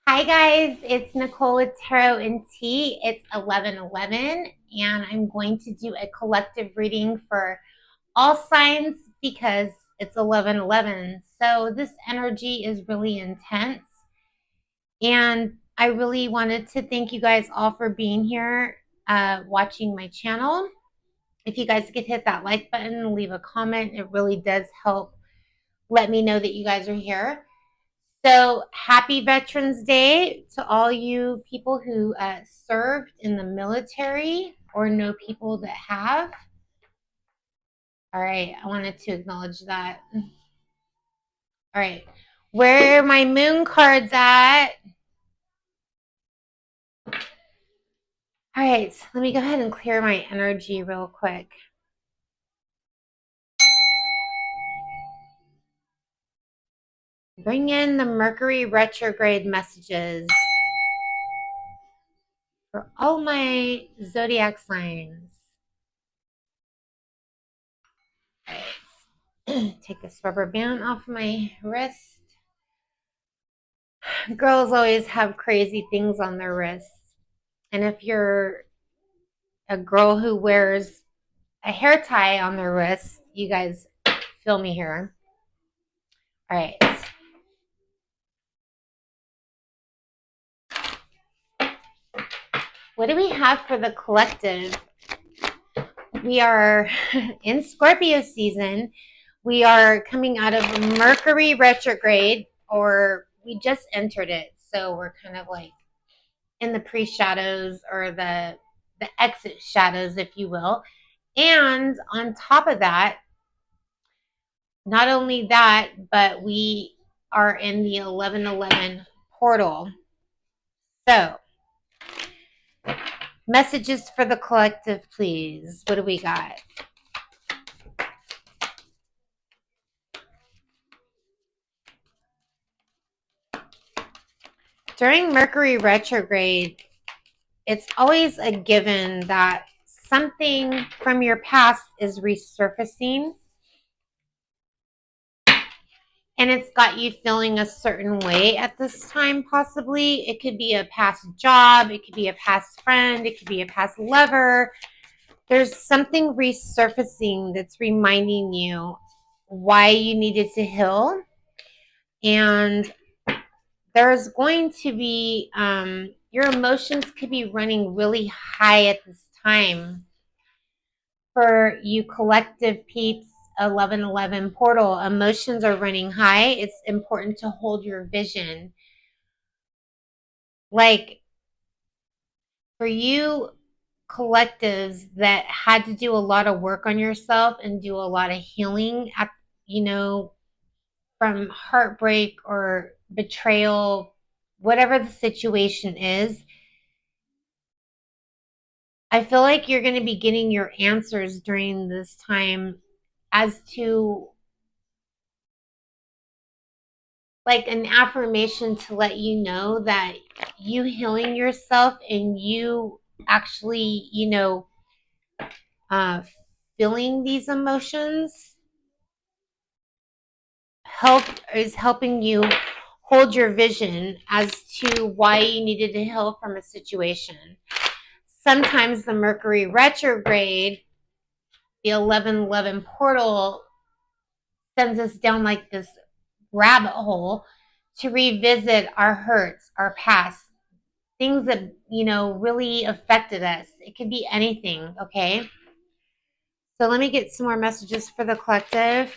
Hi guys, it's Nicole with Tarot and Tea. It's 11:11 and I'm going to do a collective reading for all signs because it's 11:11. So this energy is really intense and I really wanted to thank you guys all for being here watching my channel. If you guys could hit that like button and leave a comment, it really does help let me know that you guys are here. So happy Veterans Day to all you people who served in the military or know people that have. All right, I wanted to acknowledge that. All right, where are my moon cards at? All right, so let me go ahead and clear my energy real quick. Bring in the Mercury retrograde messages for all my zodiac signs. All right, take this rubber band off my wrist. Girls always have crazy things on their wrists. And if you're a girl who wears a hair tie on their wrist, you guys feel me here. All right. What do we have for the collective? We are in Scorpio season. We are coming out of Mercury retrograde, or we just entered it. So we're kind of like in the pre-shadows or the exit shadows, if you will. And on top of that, not only that, but we are in the 11:11 portal. So, messages for the collective, please. What do we got? During Mercury retrograde, it's always a given that something from your past is resurfacing. And it's got you feeling a certain way at this time, possibly. It could be a past job. It could be a past friend. It could be a past lover. There's something resurfacing that's reminding you why you needed to heal. And there's going to be, your emotions could be running really high at this time. For you collective peeps, 11:11 portal, emotions are running high. It's important to hold your vision. Like for you collectives that had to do a lot of work on yourself and do a lot of healing at, from heartbreak or betrayal, whatever the situation is, I feel like you're going to be getting your answers during this time as to like an affirmation to let you know that you healing yourself and you actually, uh, feeling these emotions is helping you hold your vision as to why you needed to heal from a situation. Sometimes the Mercury retrograde, the 11:11 portal, sends us down like this rabbit hole to revisit our hurts, our past, things that, really affected us. It could be anything, okay? So let me get some more messages for the collective.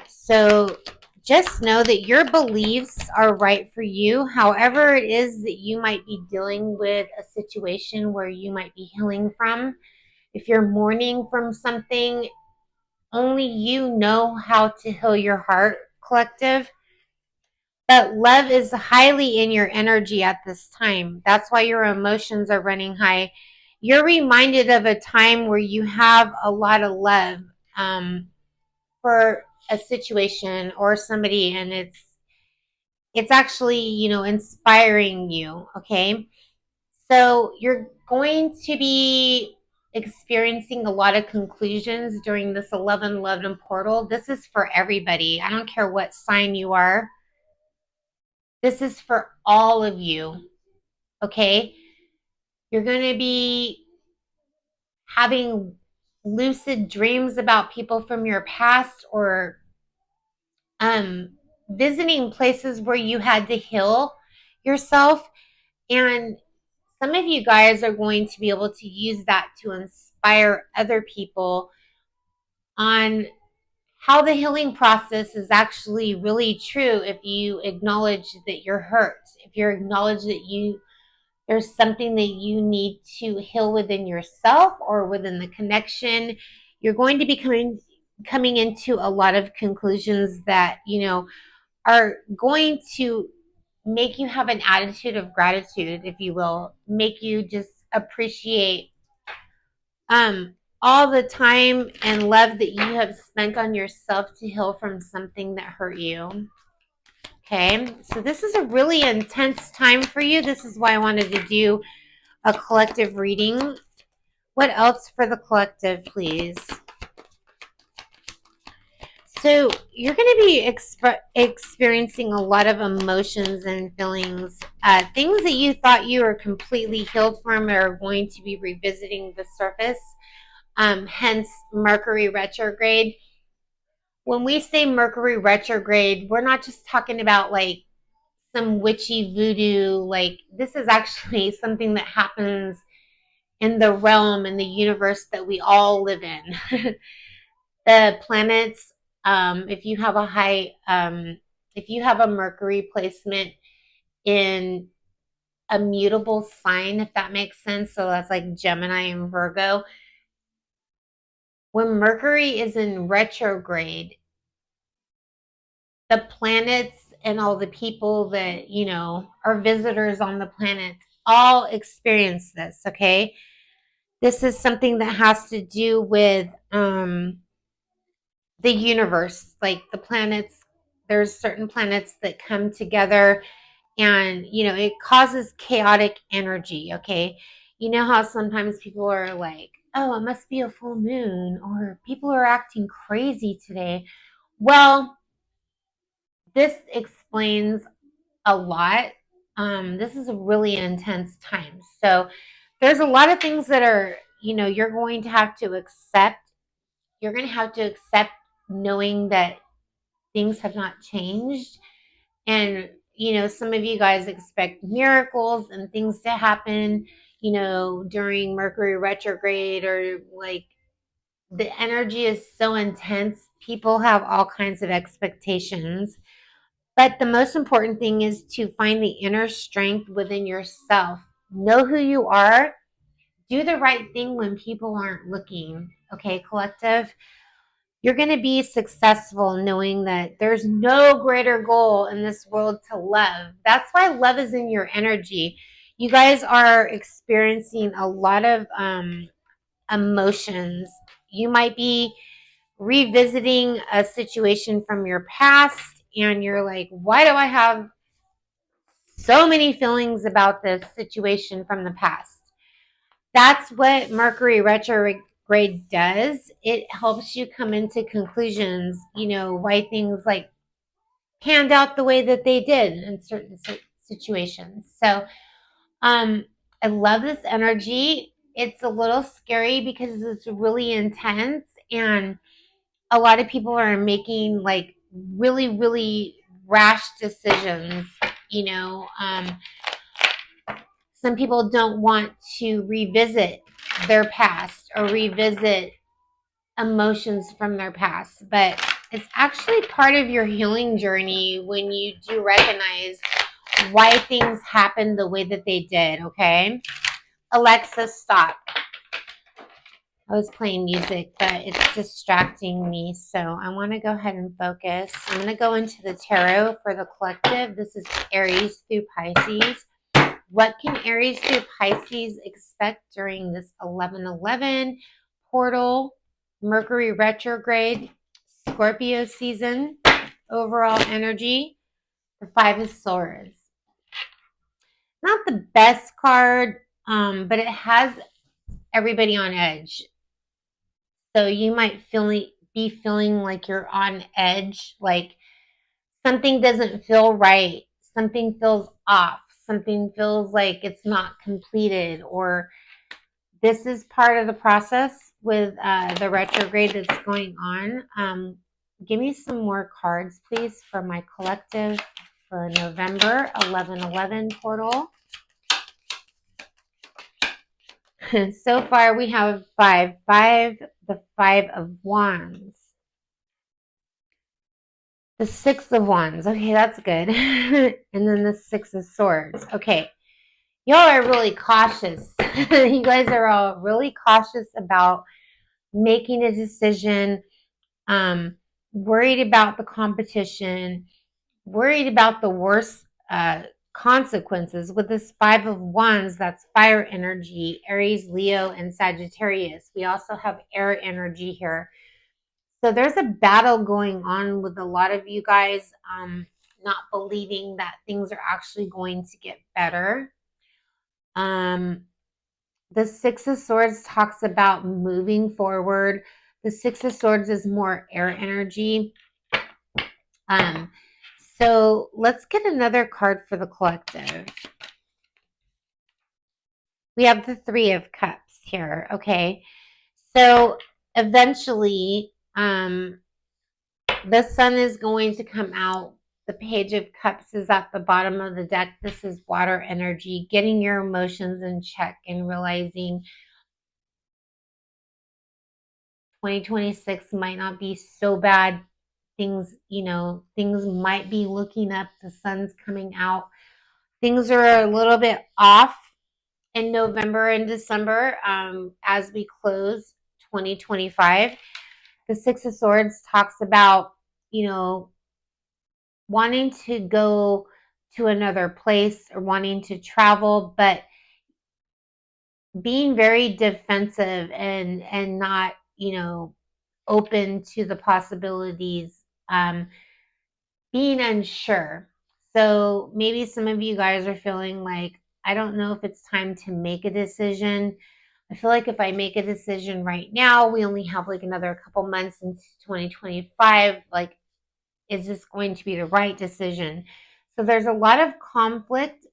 So just know that your beliefs are right for you. However it is that you might be dealing with a situation where you might be healing from. If you're mourning from something, only you know how to heal your heart, collective. But love is highly in your energy at this time. That's why your emotions are running high. You're reminded of a time where you have a lot of love for a situation or somebody, and it's actually, inspiring you, okay? So you're going to be experiencing a lot of conclusions during this 11:11 portal. This is for everybody. I don't care what sign you are. This is for all of you, okay? You're going to be having lucid dreams about people from your past, or um, visiting places where you had to heal yourself. And some of you guys are going to be able to use that to inspire other people on how the healing process is actually really true. If you acknowledge that you're hurt, if you acknowledge that there's something that you need to heal within yourself or within the connection, you're going to be coming into a lot of conclusions that, are going to make you have an attitude of gratitude, if you will, make you just appreciate all the time and love that you have spent on yourself to heal from something that hurt you. Okay, so this is a really intense time for you. This is why I wanted to do a collective reading. What else for the collective, please? So you're going to be experiencing a lot of emotions and feelings. Things that you thought you were completely healed from are going to be revisiting the surface. Hence Mercury retrograde. When we say Mercury retrograde, we're not just talking about like some witchy voodoo. Like, this is actually something that happens in the realm, in the universe that we all live in. The planets, if you have if you have a Mercury placement in a mutable sign, if that makes sense, so that's like Gemini and Virgo, when Mercury is in retrograde, the planets and all the people that, are visitors on the planet all experience this, okay? This is something that has to do with the universe, like the planets. There's certain planets that come together, and it causes chaotic energy, okay? You know how sometimes people are like, oh, it must be a full moon, or people are acting crazy today. Well, this explains a lot. This is a really intense time. So there's a lot of things that are, you're going to have to accept. You're going to have to accept knowing that things have not changed. And, some of you guys expect miracles and things to happen, during Mercury retrograde, or like the energy is so intense. People have all kinds of expectations. But the most important thing is to find the inner strength within yourself. Know who you are. Do the right thing when people aren't looking. Okay, collective? You're going to be successful knowing that there's no greater goal in this world to love. That's why love is in your energy. You guys are experiencing a lot of emotions. You might be revisiting a situation from your past, and you're like, why do I have so many feelings about this situation from the past? That's what Mercury retrograde does. It helps you come into conclusions, why things like panned out the way that they did in certain situations. So, I love this energy. It's a little scary because it's really intense, and a lot of people are making like really, really rash decisions. You know, um, some people don't want to revisit their past or revisit emotions from their past, but it's actually part of your healing journey when you do recognize why things happened the way that they did, okay? Alexa, stop. I was playing music, but it's distracting me, so I want to go ahead and focus. I'm going to go into the tarot for the collective. This is Aries through Pisces. What can Aries through Pisces expect during this 11/11 portal, Mercury retrograde, Scorpio season, overall energy? The Five of Swords. Not the best card, but it has everybody on edge. So you might be feeling like you're on edge, like something doesn't feel right. something feels off, something feels like it's not completed, or this is part of the process with the retrograde that's going on. Give me some more cards, please, for my collective for November 11/11 portal. So far, we have five, the Five of Wands, the Six of Wands. Okay, that's good. And then the Six of Swords. Okay, y'all are really cautious. You guys are all really cautious about making a decision, worried about the competition, worried about the worst consequences. With this Five of Wands, that's fire energy, Aries, Leo, and Sagittarius. We also have air energy here. So there's a battle going on with a lot of you guys not believing that things are actually going to get better. The Six of Swords talks about moving forward. The Six of Swords is more air energy. So let's get another card for the collective. We have the Three of Cups here. Okay. So eventually, the sun is going to come out. The Page of Cups is at the bottom of the deck. This is water energy, getting your emotions in check and realizing 2026 might not be so bad. Things, things might be looking up. The sun's coming out. Things are a little bit off in November and December as we close 2025. The Six of Swords talks about, wanting to go to another place or wanting to travel, but being very defensive and not, open to the possibilities, being unsure. So maybe some of you guys are feeling like, I don't know if it's time to make a decision. I feel like if I make a decision right now, we only have like another couple months into 2025. Like, is this going to be the right decision? So there's a lot of conflict.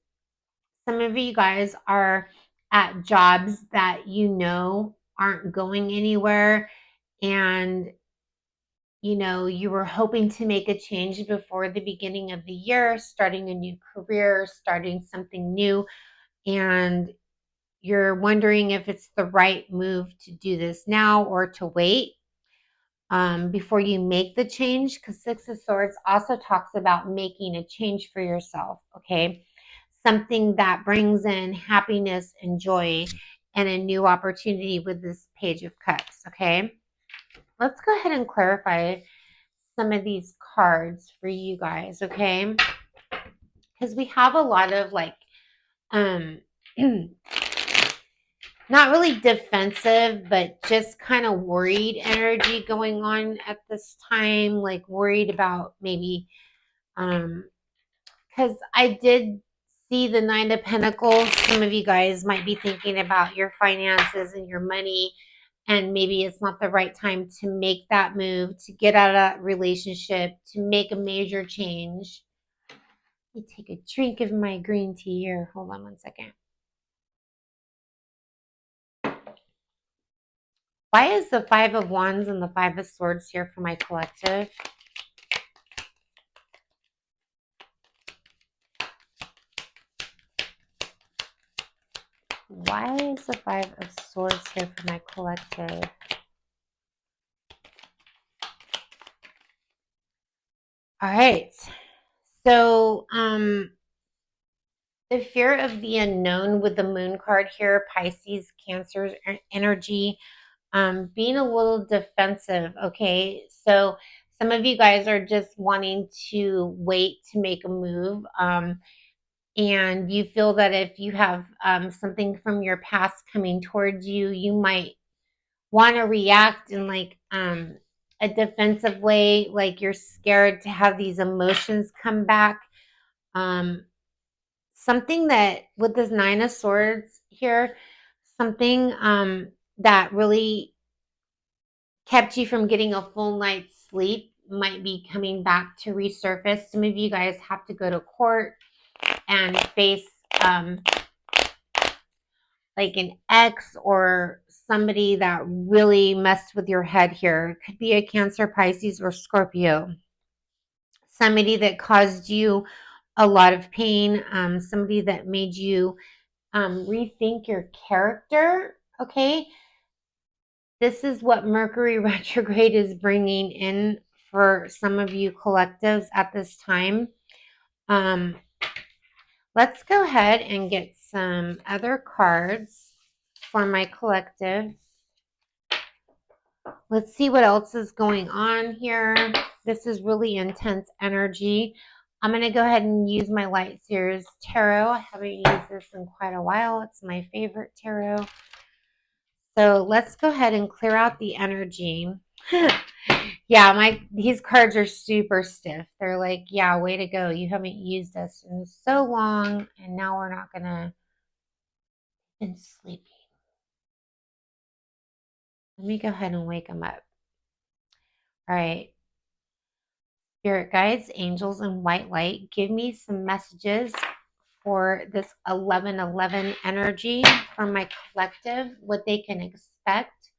Some of you guys are at jobs that aren't going anywhere, and you were hoping to make a change before the beginning of the year, starting a new career, starting something new, and you're wondering if it's the right move to do this now or to wait before you make the change, because Six of Swords also talks about making a change for yourself, okay? Something that brings in happiness and joy and a new opportunity with this Page of Cups, okay? Let's go ahead and clarify some of these cards for you guys, okay? Because we have a lot of like, not really defensive, but just kind of worried energy going on at this time, like worried about maybe, because I did see the Nine of Pentacles. Some of you guys might be thinking about your finances and your money, and maybe it's not the right time to make that move, to get out of that relationship, to make a major change. Let me take a drink of my green tea here. Hold on one second. Why is the Five of Wands and the Five of Swords here for my collective? Why is the Five of Swords here for my collective? All right. So, the fear of the unknown with the Moon card here, Pisces, Cancer energy, being a little defensive, okay? So some of you guys are just wanting to wait to make a move, and you feel that if you have something from your past coming towards you, you might want to react in like a defensive way, like you're scared to have these emotions come back. Something that with this Nine of Swords here, something that really kept you from getting a full night's sleep might be coming back to resurface. Some of you guys have to go to court. and face like an ex or somebody that really messed with your head here. It could be a Cancer, Pisces, or Scorpio. Somebody that caused you a lot of pain, somebody that made you rethink your character, okay? This is what Mercury retrograde is bringing in for some of you collectives at this time. Let's go ahead and get some other cards for my collective. Let's see what else is going on here. This is really intense energy. I'm going to go ahead and use my Light Series Tarot. I haven't used this in quite a while. It's my favorite tarot. So let's go ahead and clear out the energy. Yeah, these cards are super stiff. They're like, yeah, way to go. You haven't used us in so long, and now we're not going to been sleeping. Let me go ahead and wake them up. All right. Spirit guides, angels, and white light, give me some messages for this 11/11 energy from my collective, what they can expect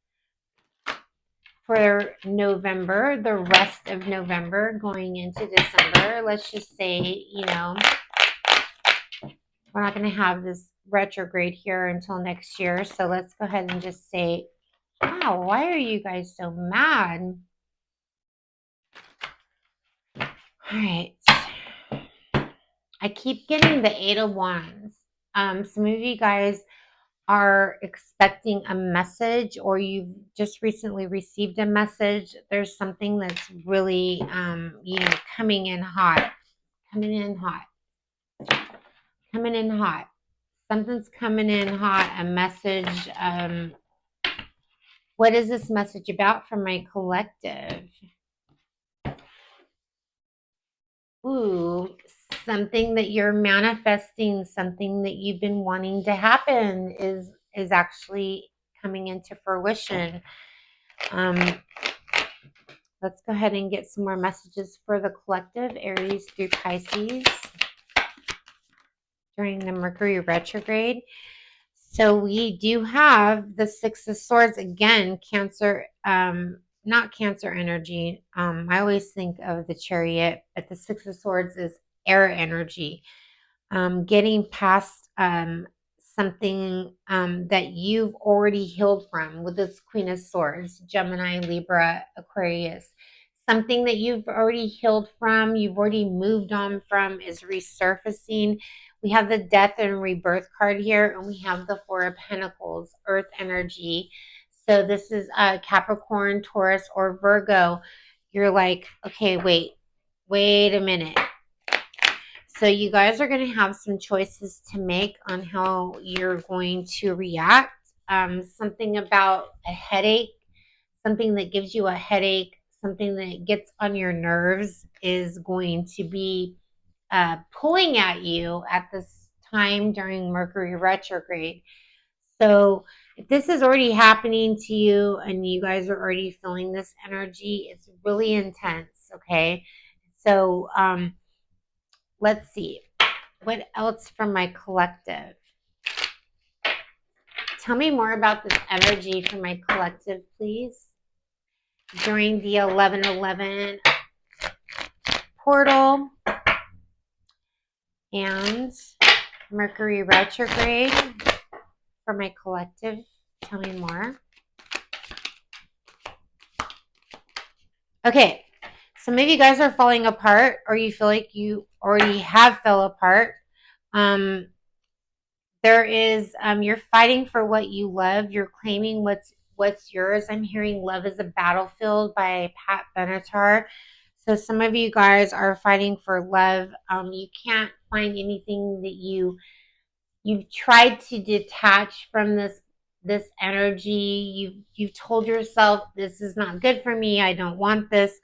for November, the rest of November going into December. Let's just say, we're not going to have this retrograde here until next year. So let's go ahead and just say, wow, why are you guys so mad? All right. I keep getting the Eight of Wands. Some of you guys are expecting a message, or you've just recently received a message. There's something that's really, coming in hot. Coming in hot. Something's coming in hot, a message. What is this message about from my collective? Ooh, something that you're manifesting, something that you've been wanting to happen is actually coming into fruition. Let's go ahead and get some more messages for the collective, Aries through Pisces, during the Mercury retrograde. So we do have the Six of Swords again, Cancer, not Cancer energy. I always think of the Chariot, but the Six of Swords is air energy. Getting past something that you've already healed from with this Queen of Swords, Gemini, Libra, Aquarius. Something that you've already healed from, you've already moved on from, is resurfacing. We have the Death and Rebirth card here, and we have the Four of Pentacles, Earth energy. So this is Capricorn, Taurus, or Virgo. You're like, okay, wait a minute. So you guys are going to have some choices to make on how you're going to react. Something about a headache, something that gives you a headache, something that gets on your nerves is going to be pulling at you at this time during Mercury retrograde. So if this is already happening to you and you guys are already feeling this energy, it's really intense, okay? So let's see. What else from my collective? Tell me more about this energy from my collective, please. During the 11/11 portal and Mercury retrograde for my collective. Tell me more. Okay, some of you guys are falling apart, or you feel like you already have fell apart. There is, you're fighting for what you love. You're claiming what's yours. I'm hearing Love is a Battlefield by Pat Benatar. So some of you guys are fighting for love. You can't find anything that you've tried to detach from this energy. You've told yourself, this is not good for me. I don't want this.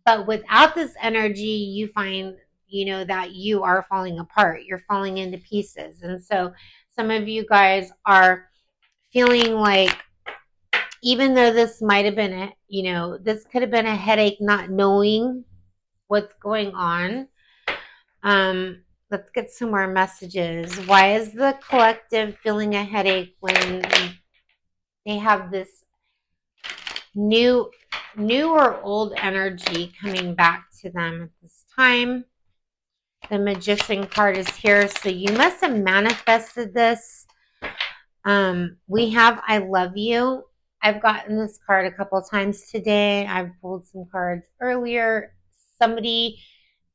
But without this energy, you find, that you are falling apart. You're falling into pieces. And so some of you guys are feeling like, even though this might have been this could have been a headache, not knowing what's going on. let's get some more messages. Why is the collective feeling a headache when they have this new or old energy coming back to them at this time? The Magician card is here, so you must have manifested this. We have I love you. I've gotten this card a couple times today. I've pulled some cards earlier. Somebody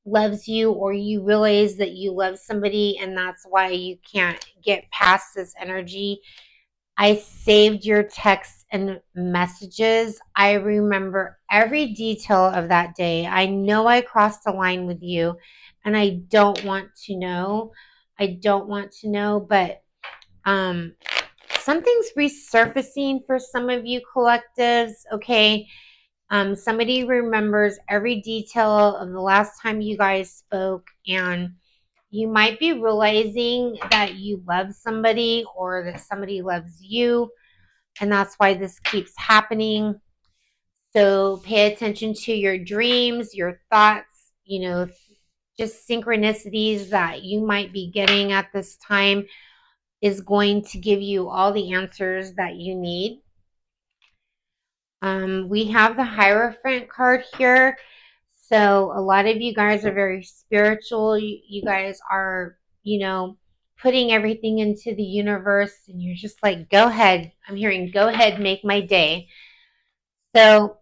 loves you, or you realize that you love somebody and that's why you can't get past this energy. I saved your texts and messages. I remember every detail of that day. I know I crossed the line with you and I don't want to know. But something's resurfacing for some of you collectives, okay? Somebody remembers every detail of the last time you guys spoke, and you might be realizing that you love somebody or that somebody loves you, and that's why this keeps happening. So pay attention to your dreams, your thoughts, just synchronicities that you might be getting at this time is going to give you all the answers that you need. We have the Hierophant card here. So a lot of you guys are very spiritual. You guys are, putting everything into the universe and you're just like, go ahead. I'm hearing, go ahead, make my day. So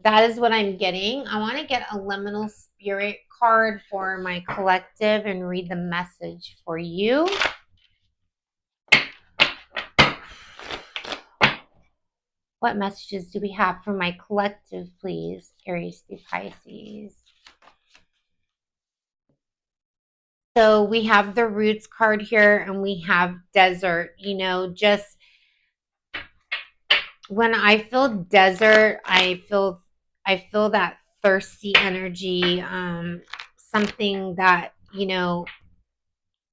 that is what I'm getting. I want to get a liminal spirit card for my collective and read the message for you. What messages do we have for my collective, please? Aries through Pisces. So we have the Roots card here and we have Desert. Just when I feel desert, I feel that thirsty energy, something that,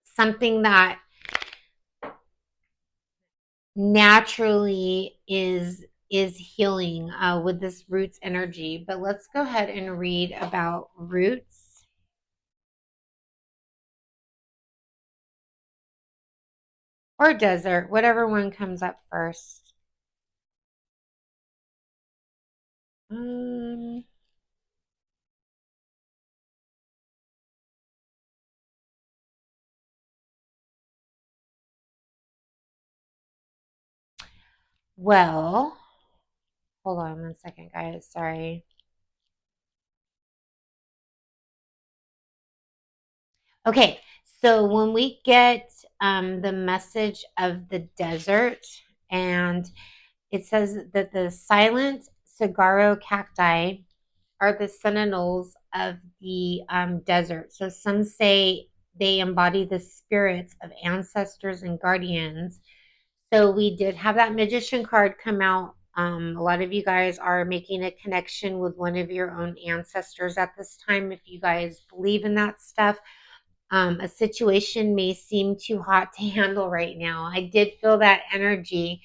something that naturally is healing with this Roots energy. But let's go ahead and read about Roots. Or Desert, whatever one comes up first. Well, hold on 1 second, guys. Sorry. Okay, so when we get the message of the desert, and it says that the silent saguaro cacti are the sentinels of the desert. So some say they embody the spirits of ancestors and guardians. So we did have that magician card come out. A lot of you guys are making a connection with one of your own ancestors at this time. If you guys believe in that stuff, a situation may seem too hot to handle right now. I did feel that energy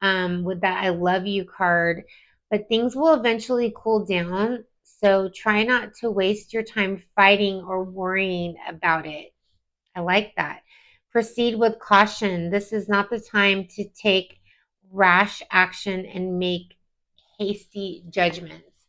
with that I love you card, but things will eventually cool down. So try not to waste your time fighting or worrying about it. I like that. Proceed with caution. This is not the time to take rash action and make hasty judgments.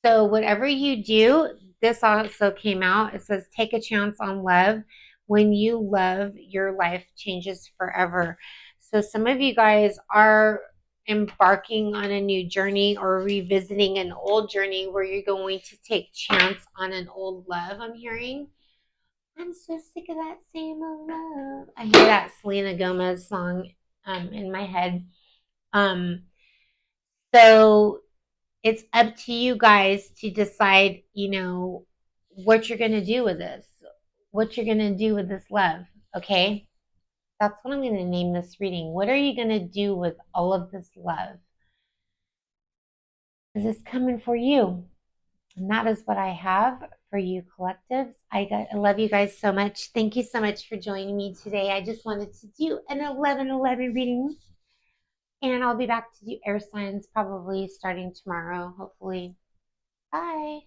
So, whatever you do, this also came out. It says, take a chance on love. When you love, your life changes forever. So, some of you guys are embarking on a new journey or revisiting an old journey where you're going to take chance on an old love. I'm hearing. I'm so sick of that same old love. I hear that Selena Gomez song in my head. Um, so it's up to you guys to decide, what you're going to do with this, what you're going to do with this love. Okay. That's what I'm going to name this reading. What are you going to do with all of this love? Is this coming for you? And that is what I have for you collectives. I love you guys so much. Thank you so much for joining me today. I just wanted to do an 11/11 reading. And I'll be back to do air signs probably starting tomorrow, hopefully. Bye.